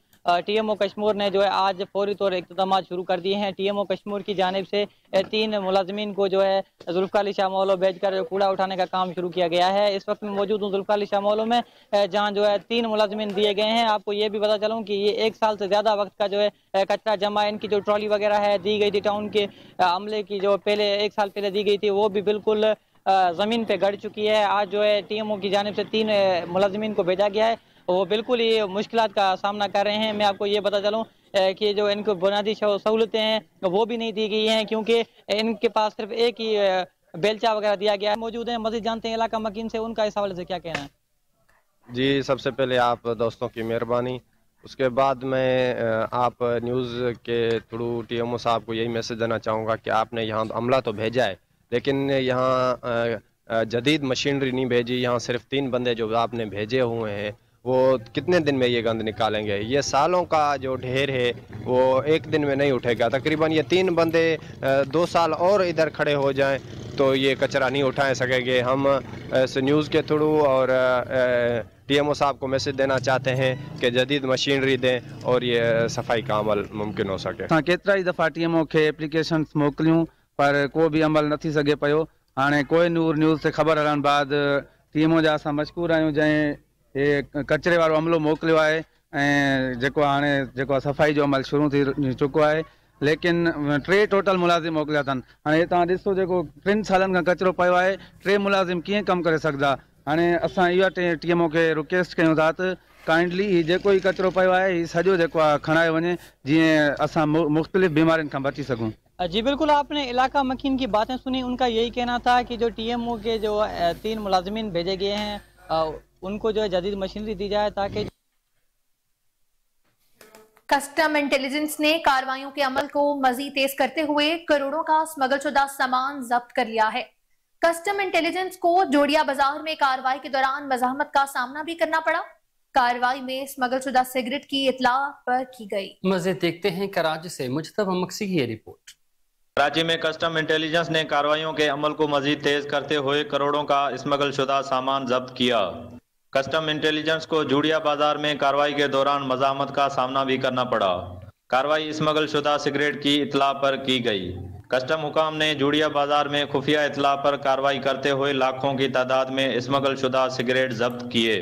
TMO कश्मीर ने जो है आज फौरी तौर इक़दाम शुरू कर दिए हैं। TMO कश्मीर की जानिब से 3 मुलाजमीन को जो है जुल्फ़िकार अली शाह मॉलों भेज कर कूड़ा उठाने का काम शुरू किया गया है। इस वक्त मैं मौजूद हूँ जुल्फ़िकार अली शाह मॉलों में, जहाँ जो है 3 मुलाजमीन दिए गए हैं। आपको ये भी पता चलूँ कि ये 1 साल से ज़्यादा वक्त का जो है कचरा जमा, इनकी जो ट्रॉली वगैरह है दी गई थी टाउन के अमले की, जो पहले 1 साल पहले दी गई थी, वो भी बिल्कुल ज़मीन पे गड़ चुकी है। आज जो है TMO की जानिब से 3 मुलाजमीन को भेजा गया है, वो बिल्कुल ये मुश्किलात का सामना कर रहे हैं। मैं आपको ये बता चलूँ कि जो इनको बुनियादी सहूलतें हैं वो भी नहीं दी गई हैं, क्योंकि इनके पास सिर्फ एक ही बेलचा वगैरह दिया गया है। मौजूद हैं, मज़ीद जानते हैं इलाका मकीन से, उनका इस हवाले से क्या कहना है। जी, सबसे पहले आप दोस्तों की मेहरबानी, उसके बाद मैं आप न्यूज़ के थ्रू TMO साहब को यही मैसेज देना चाहूँगा कि आपने यहाँ अमला तो भेजा है, लेकिन यहाँ जदीद मशीनरी नहीं भेजी। यहाँ सिर्फ 3 बंदे जो आपने भेजे हुए हैं, वो कितने दिन में ये गंद निकालेंगे? ये सालों का जो ढेर है वो एक दिन में नहीं उठेगा। तकरीबन ये 3 बंदे 2 साल और इधर खड़े हो जाएं तो ये कचरा नहीं उठा सकेंगे। हम इस न्यूज़ के थ्रू और TMO साहब को मैसेज देना चाहते हैं कि जदीद मशीनरी दें और ये सफाई का अमल मुमकिन हो सके। केतरा ही दफ़ा TMO खे एप्लीकेशन मोकिलियूं पर को भी अमल न थी सघे पियो। हाणे कोहिनूर न्यूज़ से ख़बर हलण बाद TMO जा असां मशकूर आहियूं, जंहिं हे कचरे वारो अमलो मोकिलियो आहे ऐं जेको हाणे जेको सफ़ाई जो अमल शुरू थी चुको आहे। लेकिन 3 टोटल मुलाज़िम मोकिलिया अथनि। हाणे तव्हां ॾिसो जेको 3 सालनि खां कचिरो पियो आहे, 3 मुलाज़िम कीअं कमु करे सघंदा। हाणे असां इहा TMO खे रिक्वेस्ट कयूं था त काइंडली ही जेको ही कचिरो पियो आहे ही सॼो जेको आहे खणायो वञे, जीअं असां मुख़्तलिफ़ बीमारियुनि खां बची सघूं। जी बिल्कुल, आपने इलाका मकीन की बातें सुनी। उनका यही कहना था कि जो TMO के जो 3 मुलाजमीन भेजे गए हैं उनको जो है जदीद मशीनरी दी जाए ताकि कस्टम इंटेलिजेंस ने कार्रवाइयों के अमल को मजीद तेज करते हुए करोड़ों का स्मगलशुदा सामान जब्त कर लिया है। कस्टम इंटेलिजेंस को जोड़िया बाजार में कार्रवाई के दौरान मज़ाहमत का सामना भी करना पड़ा। कार्रवाई में स्मगलशुदा सिगरेट की इत्तला पर की गई। मज़ीद देखते हैं कराची से मुजतबा मक्सी की ये रिपोर्ट। कराची में कस्टम इंटेलिजेंस ने कार्रवाइयों के अमल को मजीद तेज करते हुए करोड़ों का स्मगलशुदा सामान जब्त किया। कस्टम इंटेलिजेंस को जूड़िया बाजार में कार्रवाई के दौरान मज़ाहमत का सामना भी करना पड़ा। कार्रवाई स्मगल शुदा सिगरेट की इतला पर की गई। कस्टम हुकाम ने जूड़िया बाजार में खुफिया इतला पर कार्रवाई करते हुए लाखों की तादाद में स्मगल शुदा सिगरेट जब्त किए।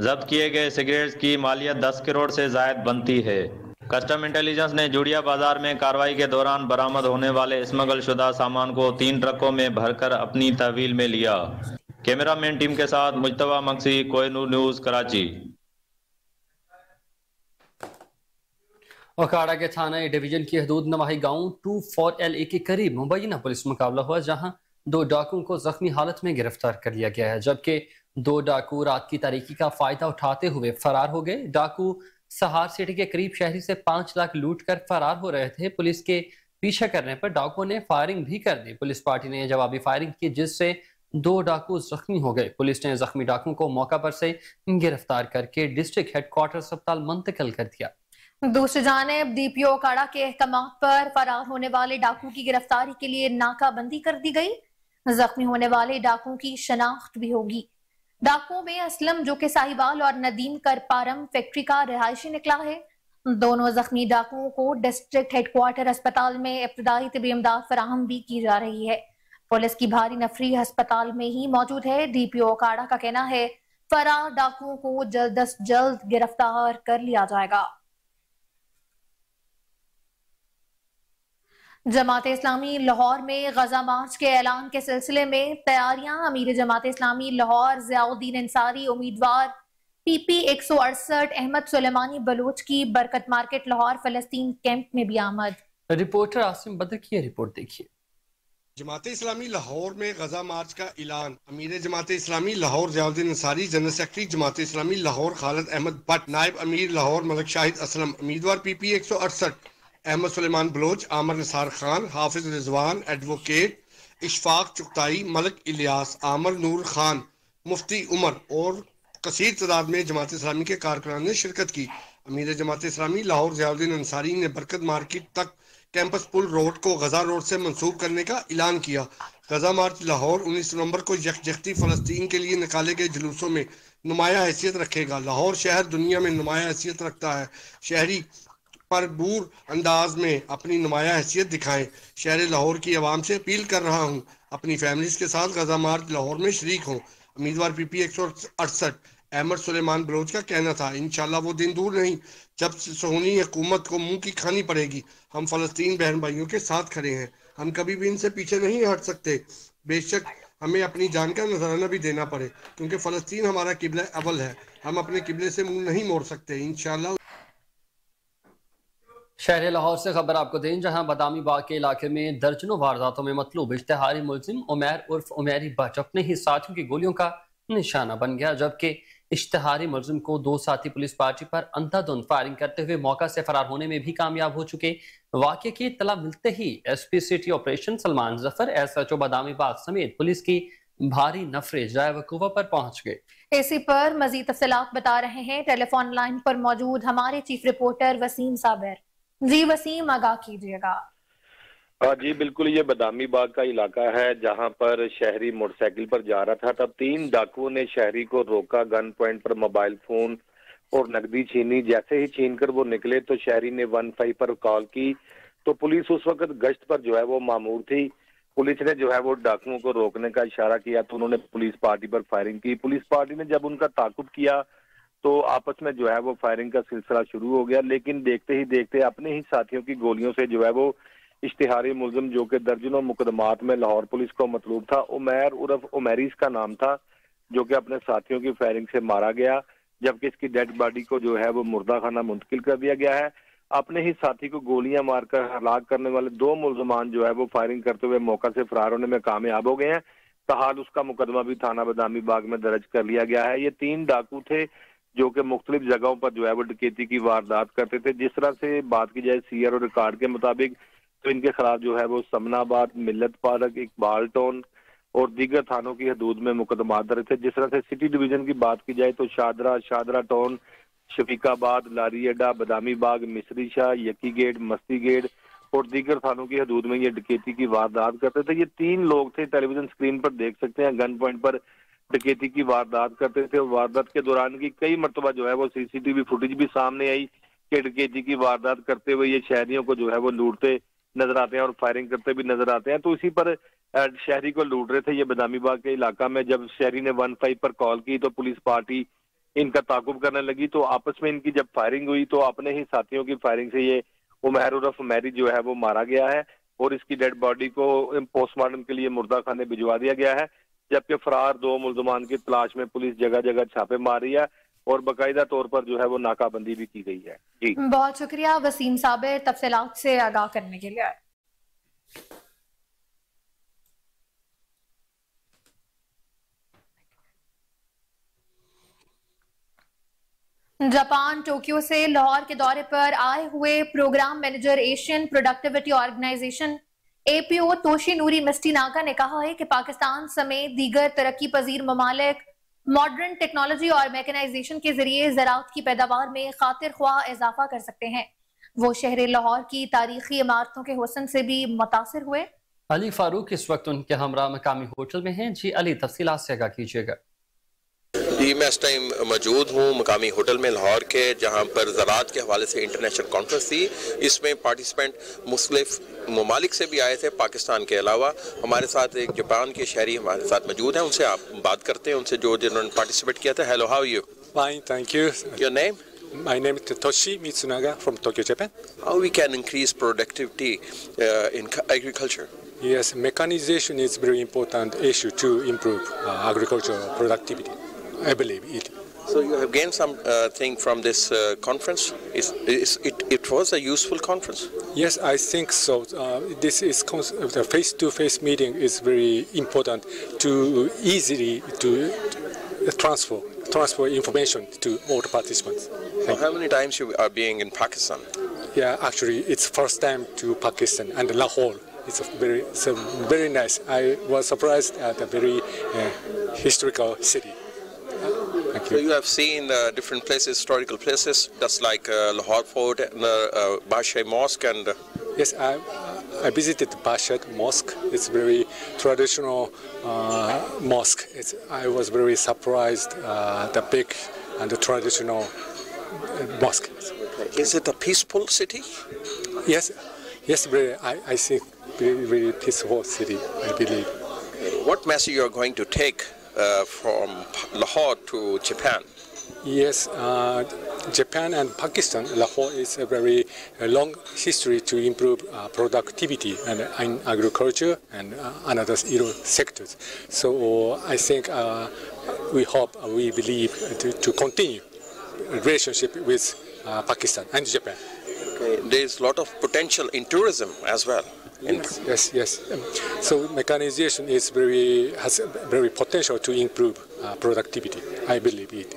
जब्त किए गए सिगरेट की मालियत 10 करोड़ से जायद बनती है। कस्टम इंटेलिजेंस ने जूड़िया बाजार में कार्रवाई के दौरान बरामद होने वाले स्मगल शुदा सामान को 3 ट्रकों में भरकर अपनी तहवील में लिया। कैमरामैन टीम के साथ मुज्तबा मक्सी, कोहिनूर न्यूज, कराची। अखाड़ा के थाना डिवीजन की हदूद नवाही गांव 24LA के करीब मुबैना पुलिस मुकाबला हुआ, जहां 2 डाकुओं को जख्मी हालत में गिरफ्तार कर लिया गया है, जबकि 2 डाकू रात की तारीकी का फायदा उठाते हुए फरार हो गए। डाकू सहार सिटी के करीब शहरी से 5 लाख लूट कर फरार हो रहे थे। पुलिस के पीछे करने पर डाकुओं ने फायरिंग भी कर दी। पुलिस पार्टी ने जवाबी फायरिंग की, जिससे 2 डाकू जख्मी हो गए। पुलिस ने जख्मी डाकुओं को मौका पर से गिरफ्तार करके डिस्ट्रिक्ट हेडक्वार्टर अस्पताल मुंतकिल कर दिया। दूसरी जानिब DPO अखाड़ा के अहकामात पर फरार होने वाले डाकू की गिरफ्तारी के लिए नाकाबंदी कर दी गई। जख्मी होने वाले डाकुओं की शनाख्त भी होगी। डाकुओं में असलम, जो कि साहिवाल, और नदीम करपारम फैक्ट्री का रिहायशी निकला है। दोनों जख्मी डाकुओं को डिस्ट्रिक्ट हेडक्वार्टर अस्पताल में इब्तदाई तिबी इमदाद फराहम भी की जा रही है। पुलिस की भारी नफरी अस्पताल में ही मौजूद है। DPO अखाड़ा का कहना है फरार डाकुओं को जल्द अज जल्द गिरफ्तार कर लिया जाएगा। जमात इस्लामी लाहौर में गजा मार्च के ऐलान के सिलसिले में तैयारियां। अमीर जमात इस्लामी लाहौर ज़ियाउद्दीन अंसारी उम्मीदवार PP 168 अहमद सुलेमानी बलोच की बरकत मार्केट लाहौर फलस्तीन कैंप में भी आमद। रिपोर्टर आसिम बदर की रिपोर्ट देखिए। जमात इस्लामी लाहौर में गजा मार्च का ऐलान। अमीर जमात इस्लामी लाहौर ज़ियाउद्दीन अंसारी, जनरल सेक्रेटरी जमात इस्लामी लाहौर खालिद अहमद भट्ट, नायब अमीर लाहौर मलिक शाहिद असलम, उम्मीदवार PP 168 अहमद सुलेमान बलोच, आमर निसार खान, हाफिज रिजवान, एडवोकेट इशफाक चुगताई, मलिक इलियास, आमर नूर खान, मुफ्ती उमर और कसीर तादाद में जमात इस्लामी के कारकुनान ने शिरकत की। अमीर जमात इस्लामी लाहौर ज़ियाउद्दीन अंसारी ने बरकत मार्केट तक कैंपस पुल रोड को गजा रोड से मंसूब करने का ऐलान किया। गजा मार्च लाहौर 19 नवंबर को यकजहती फ़लस्तीन के लिए निकाले गए जुलूसों में नुमाया हैसियत रखेगा। लाहौर शहर दुनिया में नुमाया हैसियत रखता है। शहरी पर बूर अंदाज में अपनी नुमाया हैसियत दिखाएं। शहर लाहौर की आवाम से अपील कर रहा हूँ, अपनी फैमिलीज के साथ गजा मार्च लाहौर में शरीक हों। उम्मीदवार PP 168 अहमद सुलेमान बलोच का कहना था, इंशाल्लाह वो दिन दूर नहीं जब सोनी हुकूमत को मुंह की खानी पड़ेगी। हम फलस्तीन बहन भाइयों के साथ खड़े हैं, हम कभी भी इनसे पीछे नहीं हट सकते, बेशक हमें अपनी जान का नजराना भी देना पड़े, क्योंकि फलस्तीन हमारा किबला अव्वल है। हम अपने किबले से मुंह नहीं मोड़ सकते। इंशाल्लाह। शहर लाहौर से खबर आपको दें, जहां बादामी बाग के इलाके में दर्जनों वारदातों में मतलूब इश्तिहारी मुलजिम उमैर उर्फ उमैरी भट्ट अपने ही साथियों की गोलियों का निशाना बन गया, जबकि इश्तिहारी मुलजिम को 2 साथी पुलिस पार्टी पर अंधाधुंध फायरिंग करते हुए मौका से फरार होने में भी कामयाब हो चुके। वाक़े की इत्तला मिलते ही SP city operation Salman Zafar, SHO Badami Bagh समेत पुलिस की भारी नफरे जाए वकूफा पर पहुंच गए। इसी पर मजीद तफसीलात बता रहे हैं टेलीफोन लाइन पर मौजूद हमारे चीफ रिपोर्टर वसीम साबिर। जी वसीम, आगाह कीजिएगा। जी बिल्कुल, ये बादामी बाग का इलाका है जहां पर शहरी मोटरसाइकिल पर जा रहा था, तब 3 डाकुओं ने शहरी को रोका, गन पॉइंट पर मोबाइल फोन और नकदी छीनी। जैसे ही छीनकर वो निकले तो शहरी ने 15 पर कॉल की, तो पुलिस उस वक्त गश्त पर जो है वो मामूर थी। पुलिस ने जो है वो डाकुओं को रोकने का इशारा किया तो उन्होंने पुलिस पार्टी पर फायरिंग की। पुलिस पार्टी ने जब उनका ताकुब किया तो आपस में जो है वो फायरिंग का सिलसिला शुरू हो गया, लेकिन देखते ही देखते अपने ही साथियों की गोलियों से जो है वो इश्तिहारी मुलजिम, जो कि दर्जनों मुकदमात में लाहौर पुलिस को मतलूब था, उमैर उर्फ उमैरीस का नाम था, जो कि अपने साथियों की फायरिंग से मारा गया, जबकि इसकी डेड बॉडी को जो है वो मुर्दा खाना मुंतकिल कर दिया गया है। अपने ही साथी को गोलियां मारकर हलाक करने वाले 2 मुलजमान जो है वो फायरिंग करते हुए मौका से फरार होने में कामयाब हो गए हैं। ताहाल उसका मुकदमा भी थाना बादामी बाग में दर्ज कर लिया गया है। ये 3 डाकू थे जो कि मुख्तलिफ जगहों पर जो है वो डकैती की वारदात करते थे। जिस तरह से बात की जाए सीआर और रिकॉर्ड के मुताबिक तो इनके खिलाफ जो है वो समनाबाद, मिल्लत पार्क, इकबाल टाउन और दीगर थानों की हदूद में मुकदमा दर्ज थे। जिस तरह से सिटी डिवीजन की बात की जाए तो शादरा टाउन, शफीकाबाद, लारी अड्डा, बादामी बाग, मिस्री शाह, यकी गेट, मस्ती गेट और दीगर थानों की हदूद में ये डकैती की वारदात करते थे। ये 3 लोग थे, टेलीविजन स्क्रीन पर देख सकते हैं, गन पॉइंट पर डकैती की वारदात करते थे। वारदात के दौरान की कई मरतबा जो है वो CCTV फुटेज भी सामने आई KG کی واردات کرتے ہوئے یہ شہریوں کو جو ہے وہ لوٹتے نظر آتے ہیں اور فائرنگ کرتے بھی نظر آتے ہیں. تو اسی پر شہری کو لوٹ رہے تھے یہ بدامی باغ کے علاقہ میں. جب شہری نے 15 پر کال کی تو پولیس پارٹی ان کا تعاقب کرنے لگی, تو آپس میں ان کی جب فائرنگ ہوئی تو اپنے ہی ساتھیوں کی فائرنگ سے یہ عمیر عرف میری جو ہے وہ مارا گیا ہے اور اس کی ڈیڈ باڈی کو پوسٹ مارٹم کے لیے مردہ خانے بھجوا دیا گیا ہے, جبکہ فرار 2 ملزمان کی تلاش میں پولیس جگہ جگہ چھاپے مار رہی ہے اور باقاعدہ طور پر جو ہے وہ ناکہ بندی بھی کی گئی ہے. جی بہت شکریہ وسیم صابر تفصیلات سے آگاہ کرنے کے لیے. جاپان ٹوکیو سے لاہور کے دورے پر آئے ہوئے programme manager Asian productivity organisation APO Toshi Nori Misti Naga نے کہا ہے کہ پاکستان سمیت دیگر ترقی پذیر ممالک ماڈرن ٹیکنالوجی اور میکنائزیشن کے ذریعے زراعت کی پیداوار میں خاطر خواہ اضافہ کر سکتے ہیں. وہ شہر لاہور کی تاریخی عمارتوں کے حسن سے بھی متاثر ہوئے. علی فاروق اس وقت ان کے ہمراہ مقامی ہوٹل میں ہیں. جی علی تفصیلات سے آگاہ کیجیے گا. جی میں اس ٹائم موجود ہوں مقامی ہوٹل میں لاہور کے, جہاں پر زراعت کے حوالے سے انٹرنیشنل کانفرنس تھی. اس میں پارٹیسپینٹ مختلف ممالک سے بھی آئے تھے پاکستان کے علاوہ. ہمارے ساتھ ایک جاپان کے شہری ہمارے ساتھ موجود ہیں, ان سے آپ بات کرتے ہیں, ان سے جنہوں نے پارٹیسپیٹ کیا تھا. Hello, how you? Fine, thank you. Your name? My name is Toshi Mitsunaga from Tokyo, Japan. How we can increase productivity in agriculture? Yes, mechanization is very important issue to improve agricultural productivity. I believe it. So you have gained something from this conference. It was a useful conference. Yes, I think so. This is the face-to-face meeting is very important to easily to transfer information to all the participants. How many times you are being in Pakistan? Yeah, actually it's first time to Pakistan and Lahore. It's very nice. I was surprised at a very historical city. So you have seen different places, historical places, just like Lahore Fort and Bashai Mosque and... Yes, I visited Bashai Mosque. It's very traditional mosque. I was very surprised the big and the traditional mosque. Okay. Is it a peaceful city? Yes, I think very peaceful city, I believe. What message you are going to take from Lahore to Japan? Yes, Japan and Pakistan, Lahore is a very long history to improve productivity and in agriculture and another sectors. So I think we believe to continue relationship with Pakistan and Japan. Okay. There is a lot of potential in tourism as well. Yes. So mechanization has very potential to improve productivity. I believe it.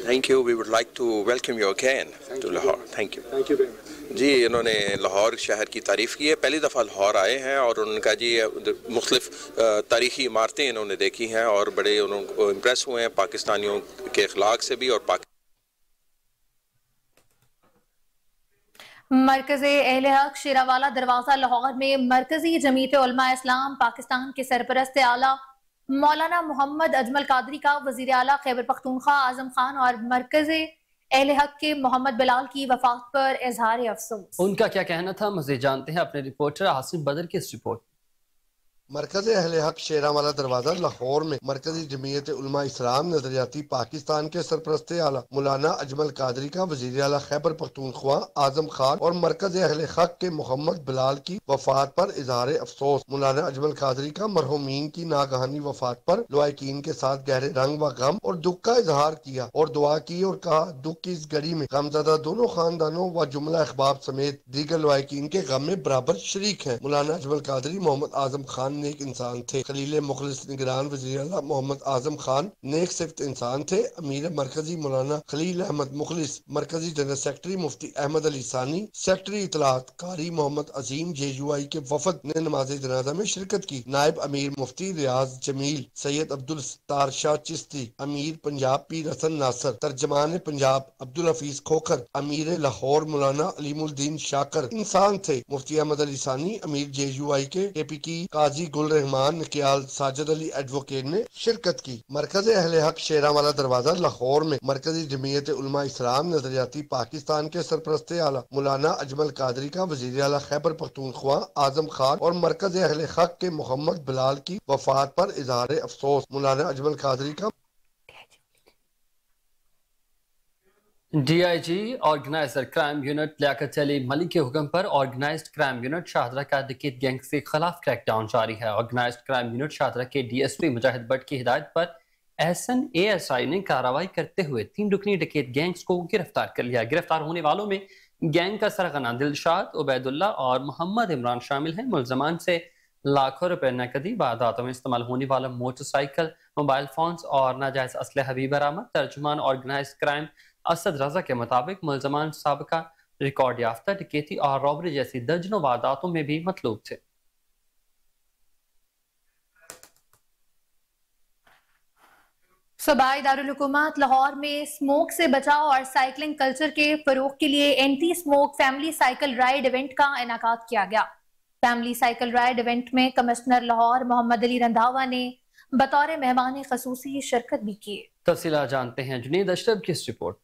Thank you. We would like to welcome you again to Lahore. Thank you. Thank you very much. جی انہوں نے لاہور شہر کی تعریف کی ہے. پہلی دفعہ لاہور آئے ہیں اور ان کا جی مختلف تاریخی عمارتیں انہوں نے دیکھی ہیں اور بڑے انہوں کو امپریس ہوئے ہیں پاکستانیوں کے اخلاق سے بھی. اور مرکز اہل حق شیراوالا دروازہ لاہور میں مرکزی جمعیت علماء اسلام پاکستان کے سرپرست اعلیٰ مولانا محمد اجمل قادری کا وزیر اعلیٰ خیبر پختونخوا اعظم خان اور مرکز اہل حق کے محمد بلال کی وفات پر اظہار افسوس. ان کا کیا کہنا تھا مزید جانتے ہیں اپنے رپورٹر عاصم بدر کی اس رپورٹ. مرکز اہل حق شیراوالا دروازہ لاہور میں مرکزی جمعیت علماء اسلام نظریاتی پاکستان کے سرپرست اعلیٰ مولانا اجمل قادری کا وزیر اعلیٰ خیبر پختونخوا اعظم خان اور مرکز اہل حق کے محمد بلال کی وفات پر اظہار افسوس. مولانا اجمل قادری کا مرحومین کی ناگہانی وفات پر لوائقین کے ساتھ گہرے رنگ و غم اور دکھ کا اظہار کیا اور دعا کی اور کہا دکھ کی اس گھڑی میں غمزدہ دونوں خاندانوں و جملہ احباب سمیت دیگر لوائقین کے غم میں برابر شریک ہیں. مولانا اجمل قادری محمد اعظم خان نیک انسان تھے. خلیل مخلص نگران وزیر اعلیٰ محمد اعظم خان نیک صفت انسان تھے. امیر مرکزی مولانا خلیل احمد مخلص، مرکزی جنرل سیکرٹری مفتی احمد علی ثانی، سیکرٹری اطلاعات قاری محمد عظیم JUI کے وفد نے نماز جنازہ میں شرکت کی. نائب امیر مفتی ریاض جمیل، سید عبدالستار شاہ چشتی، امیر پنجاب پیر حسن ناصر، ترجمان پنجاب عبدالحفیظ کھوکھر، امیر لاہور مولانا علیم الدین شاکر انسان تھے. مفتی احمد علی ثانی امیر JUI کے KPK قاضی गुल रहमान, निकियाल, साजिद अली एडवोकेट ने शिरकत की। मरकज अहले हक शेरावाला दरवाजा लाहौर में मरकजी जमीयत उलमा इस्लाम, नजरियाती पाकिस्तान के सरपरस्त आला मौलाना अजमल कादरी का वजीर आला खैबर पख्तूनख्वा आजम खान और मरकज अहले हक के मोहम्मद बिलाल की वफात पर इजहार अफसोस। मौलाना अजमल कादरी का DIG organised crime unit Liaquat Ali Malik के हुक्म पर ऑर्गेनाइज्ड क्राइम यूनिट शाहदरा का डकैत गैंग के खिलाफ क्रैकडाउन जारी है। ऑर्गेनाइज्ड क्राइम यूनिट शाहदरा के DSP मुजाहिद भट्ट की हिदायत पर एहसन ASI ने कार्रवाई करते हुए 3 रुकनी डकैत गैंग्स को गिरफ्तार कर लिया। गिरफ्तार होने वालों में गैंग का सरगना दिलशाद, उबैदुल्ला और मोहम्मद इमरान शामिल हैं। मुलजमान से लाखों रुपए नकदी, वारदातों में इस्तेमाल होने वाला मोटरसाइकिल, मोबाइल फोन्स और नाजायज असलहा भी बरामद। तर्जुमान ऑर्गेनाइज्ड क्राइम असद रजा के मुताबिक मुलजमान साबिका रिकॉर्ड याफ्ता डकैती और रॉबरी जैसी दर्जनों वारदातों में भी मतलूब थे। सूबाई दारुल हुकूमत लाहौर में स्मोक से बचाव और साइकिलिंग कल्चर के फरोग के लिए anti smoke family cycle ride event का इनेकाद किया गया। फैमिली साइकिल राइड इवेंट में कमिश्नर लाहौर मोहम्मद अली रंधावा ने बतौर मेहमान खसूसी शिरकत भी की। तफसीलात जानते हैं जुनैद अशरफ की इस रिपोर्ट।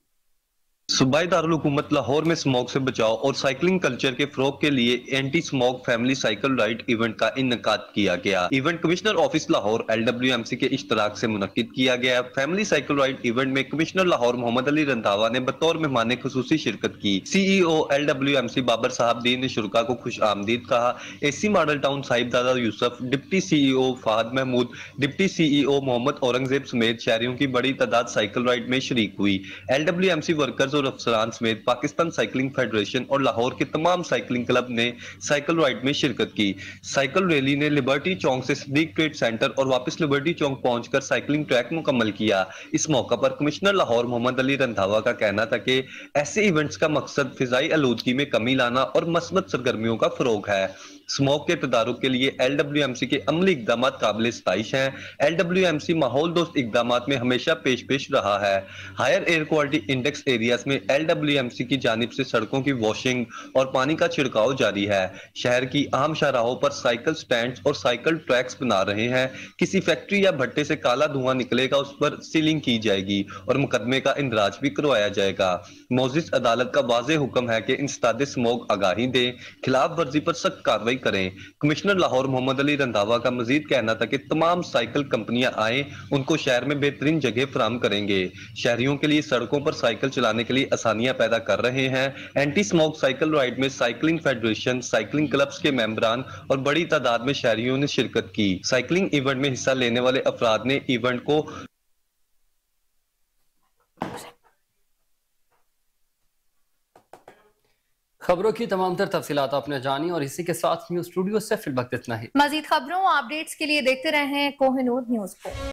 सूबाई दारुल हुकूमत लाहौर में स्मोक से बचाव और साइकिलिंग कल्चर के फरोग के लिए anti smoke family cycle ride event का इनेकाद किया गया। Event commissioner office Lahore LWMC के इश्तराक से मुनक्किद किया गया। फैमिली साइकिल राइड इवेंट में कमिश्नर लाहौर मोहम्मद अली रंधावा ने बतौर मेहमान खुसूसी शिरकत की। CEO LWMC बाबर साहब दीन ने शुरका को खुश आमदीद कहा। AC Model Town Sahibzada Yousuf, deputy CEO Fahad Mahmood, deputy CEO Mohammad Aurangzeb समेत शहरियों की बड़ी तादाद साइकिल राइड में शरीक हुई। LWMC वर्कर्स और अफसरान समेत पाकिस्तान साइकिलिंग फेडरेशन और लाहौर के तमाम साइकिलिंग क्लब ने साइकिल राइड में शिरकत की। साइकिल रैली ने लिबर्टी चौक से सिद्दीक ट्रेड सेंटर और वापस लिबर्टी चौक पहुंचकर साइकिलिंग ट्रैक मुकम्मल किया। इस मौका पर कमिश्नर लाहौर मोहम्मद अली रंधावा का कहना था कि ऐसे इवेंट्स का मकसद फिजाई आलूदगी में कमी लाना और मस्बत सरगर्मियों का फरोग है। स्मोक के तदारुक के लिए LWMC के अमली इकदामात काबिल सताइश हैं। LWMC माहौल दोस्त इकदामात में हमेशा पेश रहा है। Higher air quality index areas में LWMC की जानिब से सड़कों की वॉशिंग और पानी का छिड़काव जारी है। शहर की आम शाहराहों पर साइकिल स्टैंड्स और साइकिल ट्रैक्स बना रहे हैं। किसी फैक्ट्री या भट्टे से काला धुआं निकलेगा उस पर सीलिंग की जाएगी और मुकदमे का इंदराज भी करवाया जाएगा। मोजिज अदालत का वाज़ेह हुक्म है कि इंसदाद स्मोक आगाही दें, खिलाफ वर्जी पर सख्त कार्रवाई करें। कमिश्नर लाहौर मोहम्मद अली रंधावा का मजीद कहना था कि तमाम साइकिल कंपनियां आए, उनको शहर में बेहतरीन जगह फराहम करेंगे। शहरियों के लिए सड़कों पर साइकिल चलाने के लिए आसानियां पैदा कर रहे हैं। एंटी स्मोक साइकिल राइड में साइकिलिंग फेडरेशन, साइकिलिंग क्लब्स के मेंबरान और बड़ी तादाद में शहरियों ने शिरकत की। साइकिलिंग इवेंट में हिस्सा लेने वाले अफराद ने इवेंट को खबरों की तमाम तर तफसीलात आपने जानी और इसी के साथ न्यूज़ स्टूडियो से फिल वक्त इतना ही। मजीद खबरों अपडेट्स के लिए देखते रहें कोहिनूर न्यूज़ को।